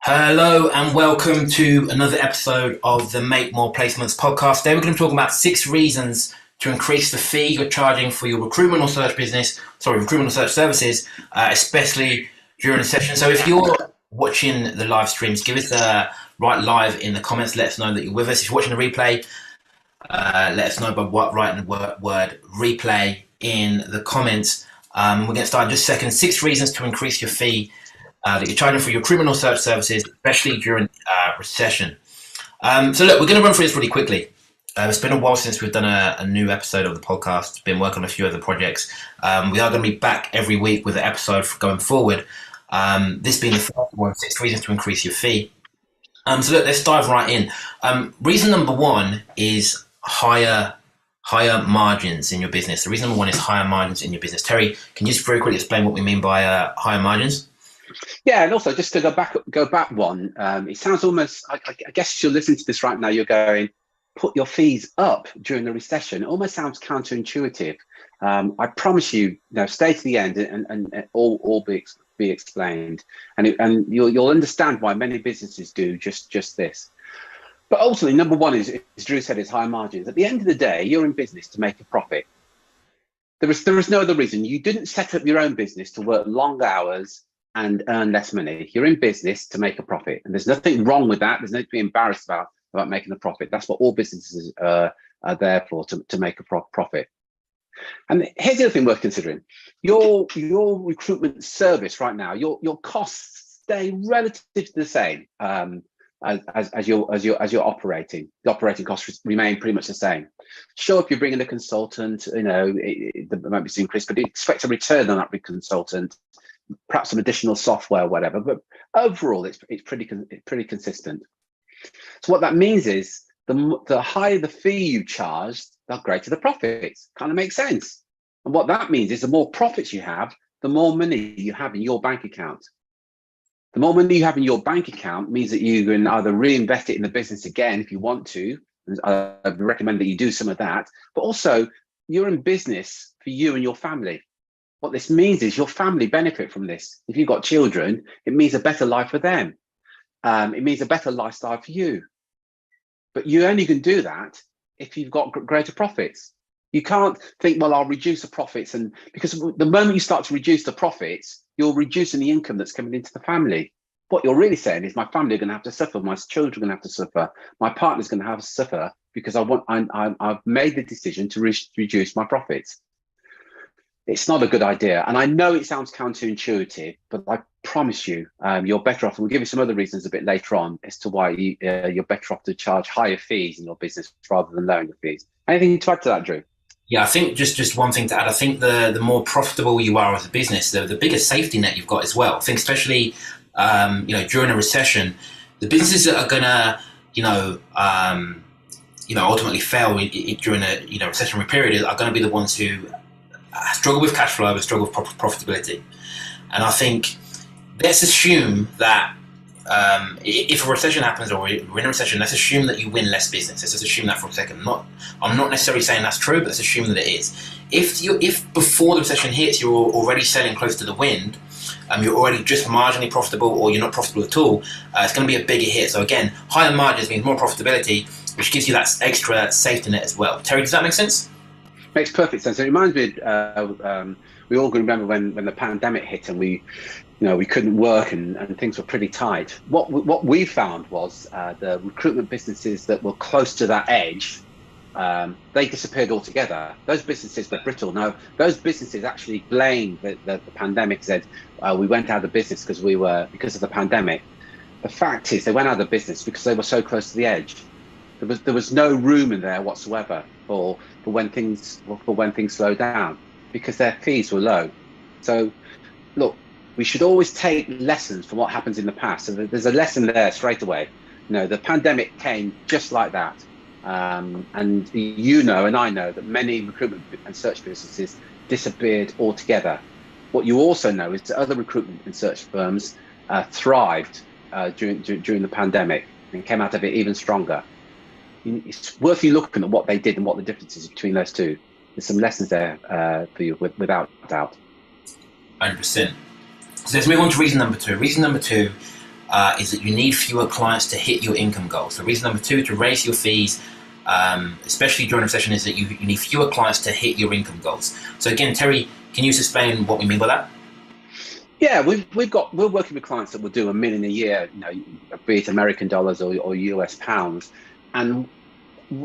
Hello and welcome to another episode of the Make More Placements podcast. Today we're going to talk about 6 reasons to increase the fee you're charging for your recruitment or search services, especially during a session. So if you're watching the live streams, give us a write live in the comments. Let us know that you're with us. If you're watching the replay, let us know by writing the word replay in the comments. We're going to start in just a second. 6 reasons to increase your fee that you're charging for your recruitment or search services, especially during recession. So look, we're going to run through this really quickly. It's been a while since we've done a new episode of the podcast. Been working on a few other projects. We are going to be back every week with an episode going forward. This being the first one, 6 reasons to increase your fee. So look, let's dive right in. Reason number 1 is higher margins in your business. The reason number 1 is higher margins in your business. Terry, can you just very quickly explain what we mean by higher margins? Yeah, and also just to go back one, it sounds almost, I guess as you're listening to this right now, you're going, put your fees up during the recession. It almost sounds counterintuitive. I promise you, stay to the end and all be explained. And you'll understand why many businesses do just this. But ultimately, number 1 is, as Drew said, is high margins. At the end of the day, you're in business to make a profit. There is no other reason. You didn't set up your own business to work long hours and earn less money. You're in business to make a profit, and there's nothing wrong with that. There's nothing to be embarrassed about making a profit. That's what all businesses are there for, to make a profit. And here's the other thing worth considering: your recruitment service right now, your costs stay relatively the same as you're operating. The operating costs remain pretty much the same. Sure, if you're bringing a consultant, there might be some increase, but you expect a return on that consultant. Perhaps some additional software, whatever, but overall, it's pretty consistent. So what that means is the higher the fee you charge, the greater the profits. Kind of makes sense. And what that means is the more profits you have, the more money you have in your bank account. The more money you have in your bank account means that you can either reinvest it in the business again if you want to. And I recommend that you do some of that, but also you're in business for you and your family. What this means is your family benefit from this. If you've got children, it means a better life for them. It means a better lifestyle for you. But you only can do that if you've got greater profits. You can't think, well, I'll reduce the profits. And because the moment you start to reduce the profits, you're reducing the income that's coming into the family. What you're really saying is my family are going to have to suffer. My children are going to have to suffer. My partner's going to have to suffer because I've made the decision to reduce my profits. It's not a good idea. And I know it sounds counterintuitive, but I promise you, you're better off. And we'll give you some other reasons a bit later on as to why you're better off to charge higher fees in your business rather than lowering the fees. Anything to add to that, Drew? Yeah, I think just one thing to add. I think the more profitable you are as a business, the bigger safety net you've got as well. I think especially during a recession, the businesses that are gonna ultimately fail during a recessionary period are going to be the ones who struggle with cash flow and struggle with profitability. And I think let's assume that if a recession happens or we're in a recession, let's assume that you win less business. Let's just assume that for a second. I'm not necessarily saying that's true, but let's assume that it is. If before the recession hits, you're already selling close to the wind, you're already just marginally profitable or you're not profitable at all, it's going to be a bigger hit. So again, higher margins means more profitability, which gives you that extra safety net as well. Terry, does that make sense? Makes perfect sense. It reminds me, we all can remember when the pandemic hit and we couldn't work and things were pretty tight. What we found was the recruitment businesses that were close to that edge, they disappeared altogether. Those businesses were brittle. Now, those businesses actually blamed the pandemic, said we went out of business because of the pandemic. The fact is they went out of business because they were so close to the edge. There was no room in there whatsoever for when things slow down because their fees were low. So look, we should always take lessons from what happens in the past. So there's a lesson there straight away. The pandemic came just like that. And and I know that many recruitment and search businesses disappeared altogether. What you also know is that other recruitment and search firms thrived during the pandemic and came out of it even stronger. It's worth you looking at what they did and what the difference is between those two. There's some lessons there for you, without doubt. 100%. So let's move on to reason number 2. Reason number 2 is that you need fewer clients to hit your income goals. So reason number 2 to raise your fees, especially during a recession, is that you need fewer clients to hit your income goals. So again, Terry, can you just explain what we mean by that? Yeah, we're working with clients that will do $1 million a year, be it American dollars or US pounds, and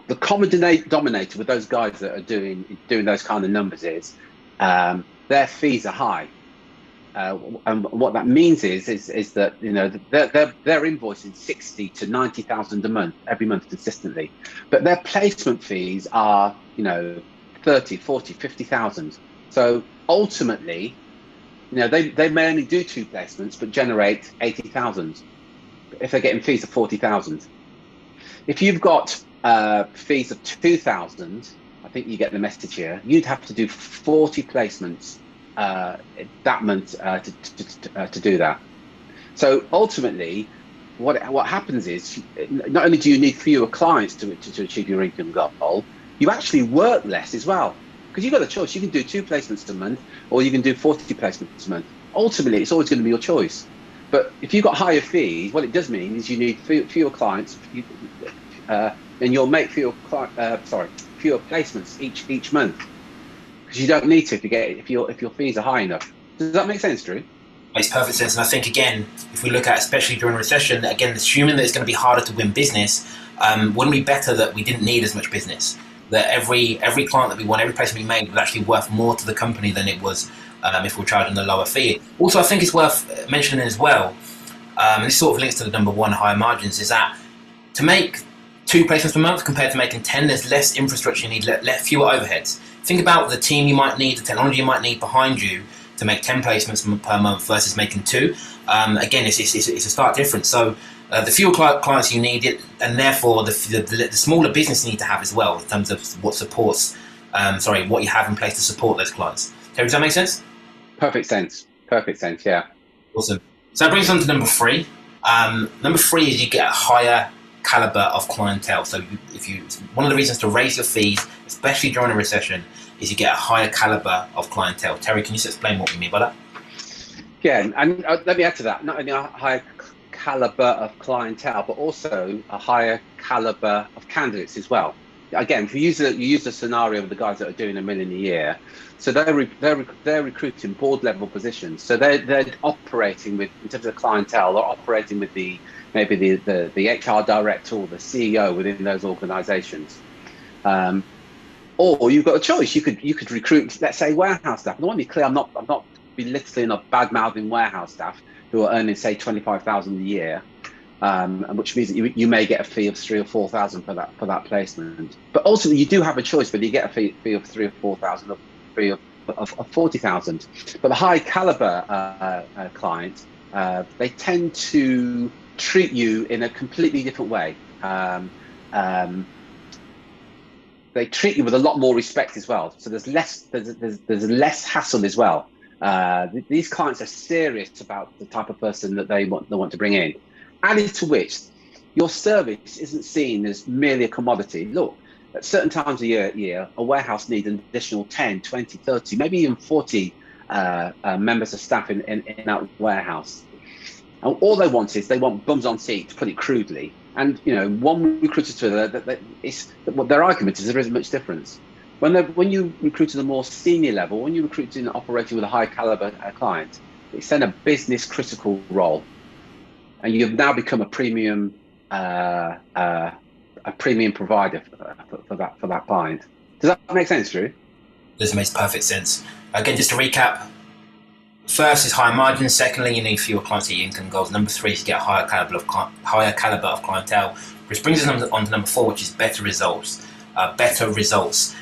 the common denominator with those guys that are doing those kind of numbers is their fees are high. And what that means is that they're invoicing 60 to 90,000 a month every month consistently, but their placement fees are 30, 40, 50,000. So ultimately, they may only do 2 placements but generate 80,000 if they're getting fees of 40,000. If you've got fees of 2,000, I think you get the message here. You'd have to do 40 placements that month to do that. So ultimately, what happens is not only do you need fewer clients to achieve your income goal, you actually work less as well, because you've got a choice. You can do 2 placements a month, or you can do 40 placements a month. Ultimately, it's always going to be your choice. But if you've got higher fees, what it does mean is you need fewer clients, and you'll make fewer placements each month, because you don't need to if your fees are high enough. Does that make sense, Drew? Makes perfect sense. And I think, again, if we look at, especially during a recession, again, assuming that it's going to be harder to win business, wouldn't it be better that we didn't need as much business? That every client that we won, every placement we made was actually worth more to the company than it was if we're charging a lower fee. Also, I think it's worth mentioning as well, and this sort of links to the number 1, higher margins, is that to make 2 placements per month compared to making 10, there's less infrastructure you need, fewer overheads. Think about the team you might need, the technology you might need behind you to make 10 placements per month versus making 2. Again, it's a stark difference. So the fewer clients you need, and therefore the smaller business you need to have as well in terms of what you have in place to support those clients. Terry, does that make sense? Perfect sense, yeah. Awesome. So that brings us on to number 3. Number 3 is you get a higher caliber of clientele. So one of the reasons to raise your fees, especially during a recession, is you get a higher caliber of clientele. Terry, can you explain what we mean by that? Yeah, and let me add to that. Not only a higher caliber of clientele, but also a higher caliber of candidates as well. Again, if you use the scenario of the guys that are doing $1 million a year, so they're recruiting board level positions. So they're operating with, in terms of clientele, they're operating with maybe the HR director or the CEO within those organisations. Or you've got a choice. You could recruit, let's say, warehouse staff. And I want to be clear, I'm not belittling or bad-mouthing warehouse staff who are earning, say, 25,000 a year, which means that you may get a fee of 3,000 or 4,000 for that placement. But ultimately, you do have a choice whether you get a fee of 3,000 or 4,000 or a fee of 40,000. But the high caliber client, they tend to treat you in a completely different way. They treat you with a lot more respect as well. So there's less hassle as well. These clients are serious about the type of person that they want to bring in. Added to which, your service isn't seen as merely a commodity. Look, at certain times of year, a warehouse needs an additional 10, 20, 30, maybe even 40 members of staff in that warehouse. And all they want bums on seats, to put it crudely. And one recruiter to their argument is there isn't much difference. When you recruit at a more senior level, when you recruit in operating with a high caliber client, it's then a business critical role, and you've now become a premium provider for that client. Does that make sense, Drew? This makes perfect sense. Again, just to recap. First is higher margins. Secondly, you need fewer clients to your income goals. Number 3 is to get a higher caliber of clientele, which brings us on to number 4, which is better results.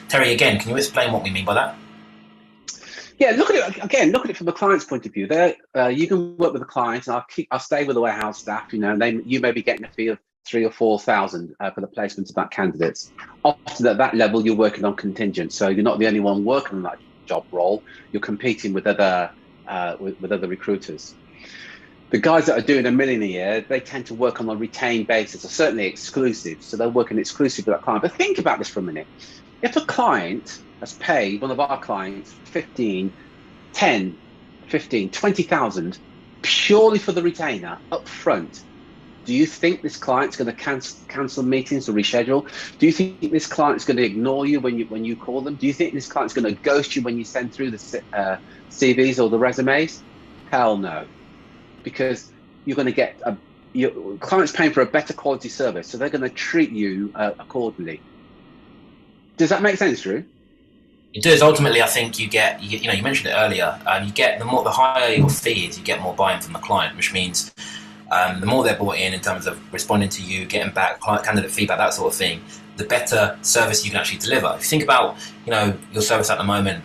Terry, again, can you explain what we mean by that? Yeah, look at it from the client's point of view. You can work with the client, and I'll stay with the warehouse staff. You may be getting a fee of 3,000 or 4,000 for the placement of that candidates. Often at that level, you're working on contingent, so you're not the only one working on that job role. You're competing with other recruiters. The guys that are doing $1 million a year, they tend to work on a retained basis, or certainly exclusive. So they're working exclusive with that client. But think about this for a minute. If a client has paid one of our clients 20,000, purely for the retainer up front. Do you think this client's going to cancel meetings or reschedule? Do you think this client's going to ignore you when you call them? Do you think this client's going to ghost you when you send through the CVs or the resumes? Hell no, because you're going to get your client's paying for a better quality service, so they're going to treat you accordingly. Does that make sense, Drew? It does. Ultimately, I think you get, you mentioned it earlier, you get the higher your fee is, you get more buy-in from the client, which means the more they're bought in terms of responding to you, getting back candidate feedback, that sort of thing, the better service you can actually deliver. If you think about, your service at the moment,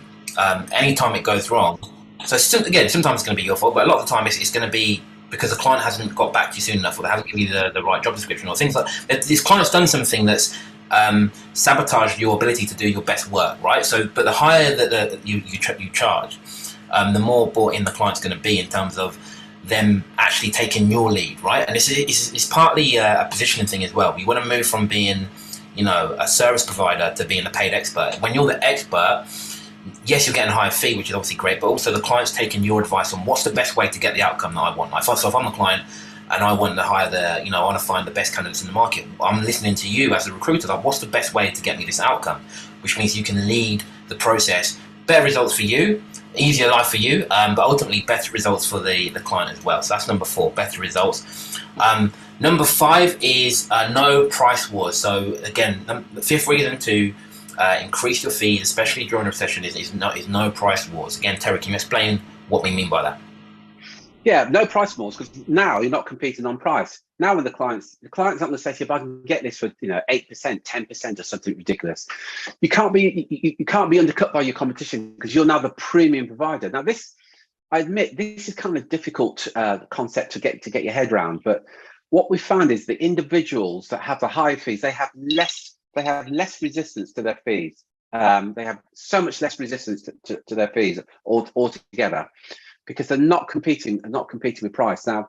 anytime it goes wrong, so again, sometimes it's going to be your fault, but a lot of the time it's going to be because the client hasn't got back to you soon enough, or they haven't given you the right job description, or things like that. This client's done something that's sabotaged your ability to do your best work, right? So, but the higher that you charge, the more bought in the client's going to be in terms of them actually taking your lead, right? And it's partly a positioning thing as well. We want to move from being, a service provider to being a paid expert. When you're the expert, yes, you're getting a higher fee, which is obviously great, but also the client's taking your advice on what's the best way to get the outcome that I want. Like, if I'm the client and I want to hire I want to find the best candidates in the market, I'm listening to you as a recruiter, like, what's the best way to get me this outcome? Which means you can lead the process, better results for you, easier life for you, but ultimately better results for the client as well. So that's number 4, better results. Number 5 is no price wars. So again, the 5th reason to increase your fees, especially during a recession, is no price wars. Again, Terry, can you explain what we mean by that? Yeah, no price wars, because now you're not competing on price. Now when the client's not going to say to you, if I can get this for 8%, 10% or something ridiculous, you can't be undercut by your competition, because you're now the premium provider. Now this, I admit, this is kind of a difficult concept to get your head around, but what we found is the individuals that have the high fees, they have less resistance to their fees. They have so much less resistance to their fees altogether, because they're not competing with price. Now,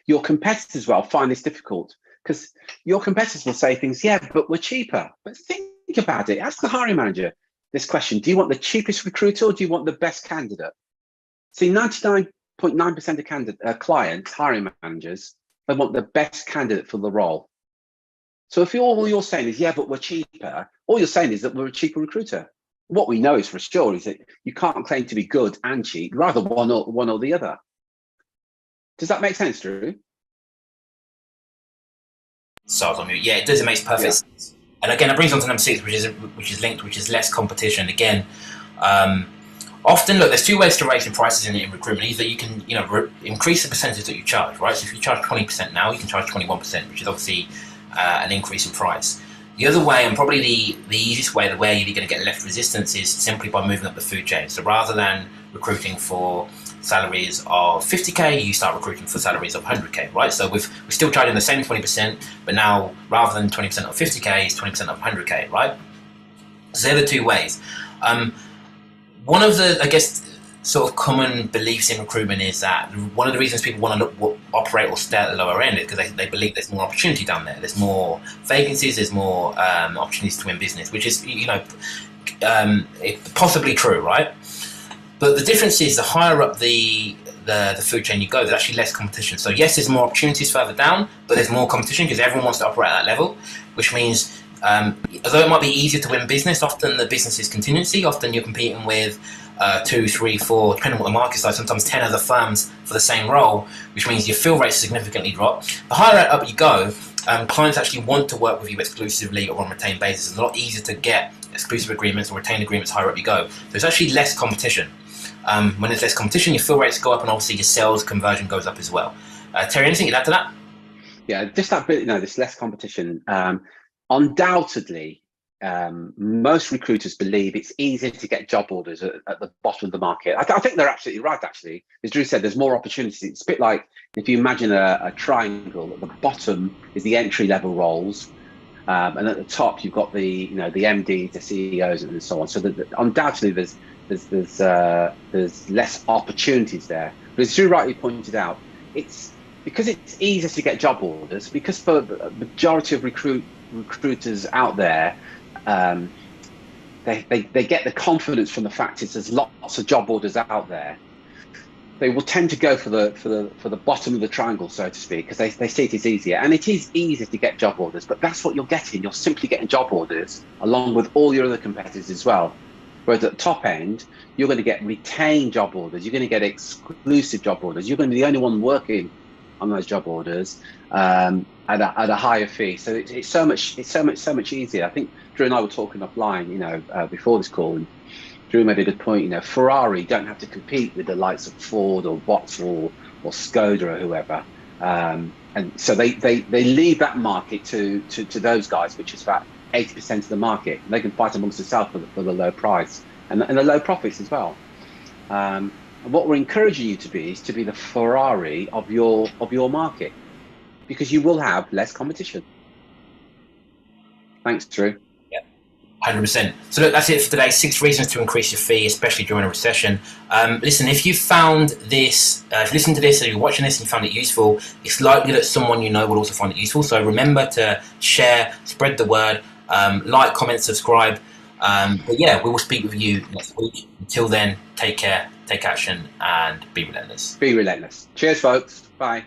your competitors find this difficult, because your competitors will say things, yeah, but we're cheaper. But think about it. Ask the hiring manager this question: do you want the cheapest recruiter, or do you want the best candidate? See, 99.9% of clients, hiring managers, they want the best candidate for the role. So if all you're saying is, yeah, but we're cheaper, all you're saying is that we're a cheaper recruiter. What we know is for sure is that you can't claim to be good and cheap, rather one or the other. Does that make sense, Drew? So, yeah, it does. It makes perfect sense. And again, it brings on to number 6, which is less competition. Again, often, look, there's 2 ways to raise your prices in recruitment. Either you can, increase the percentage that you charge, right? So if you charge 20% now, you can charge 21%, which is obviously an increase in price. The other way, and probably the easiest way, the way you're going to get less resistance, is simply by moving up the food chain. So rather than recruiting for salaries of 50k, you start recruiting for salaries of 100k, right? So we're still charging the same 20%, but now rather than 20% of 50k, it's 20% of 100k, right? So they're the 2 ways. One of the, I guess, sort of common beliefs in recruitment is that one of the reasons people want to operate or stay at the lower end is because they believe there's more opportunity down there. There's more vacancies, there's more opportunities to win business, which is, possibly true, right? But the difference is the higher up the food chain you go, there's actually less competition. So yes, there's more opportunities further down, but there's more competition because everyone wants to operate at that level, which means although it might be easier to win business, often the business is contingency. Often you're competing with 2, 3, 4, depending on what the market's like, sometimes 10 other firms for the same role, which means your fill rates significantly drop. The higher up you go, clients actually want to work with you exclusively or on a retained basis. It's a lot easier to get exclusive agreements or retained agreements higher up you go. There's actually less competition. When there's less competition, your fill rates go up, and obviously your sales conversion goes up as well. Terry, anything you'd add to that? Yeah, just that bit, this less competition. Undoubtedly, most recruiters believe it's easier to get job orders at the bottom of the market. I think they're absolutely right, actually. As Drew said, there's more opportunities. It's a bit like if you imagine a triangle. At the bottom is the entry-level roles, and at the top you've got the MDs, the CEOs, and so on. So undoubtedly there's less opportunities there. But as Drew rightly pointed out, it's because it's easier to get job orders, because for the majority of recruiters out there, they get the confidence from the fact that there's lots of job orders out there. they will tend to go for the bottom of the triangle, so to speak, because they see it as easier. And it is easy to get job orders, but that's what you're getting. You're simply getting job orders along with all your other competitors as well. Whereas at the top end, you're going to get retained job orders. You're going to get exclusive job orders. You're going to be the only one working on those job orders at a higher fee. So it's so much easier. I think Drew and I were talking offline, before this call, and Drew made a good point. Ferrari don't have to compete with the likes of Ford or Vauxhall or Skoda or whoever, and so they leave that market to those guys, which is about 80% of the market. They can fight amongst themselves for the low price and the low profits as well. And what we're encouraging you to be is to be the Ferrari of your market, because you will have less competition. Thanks, Drew. 100%. So look, that's it for today. 6 reasons to increase your fee, especially during a recession. Listen, if you found this, if you listened to this, or you're watching this and you found it useful, it's likely that someone you know will also find it useful. So remember to share, spread the word, like, comment, subscribe. But yeah, we will speak with you next week. Until then, take care, take action, and be relentless. Be relentless. Cheers, folks. Bye.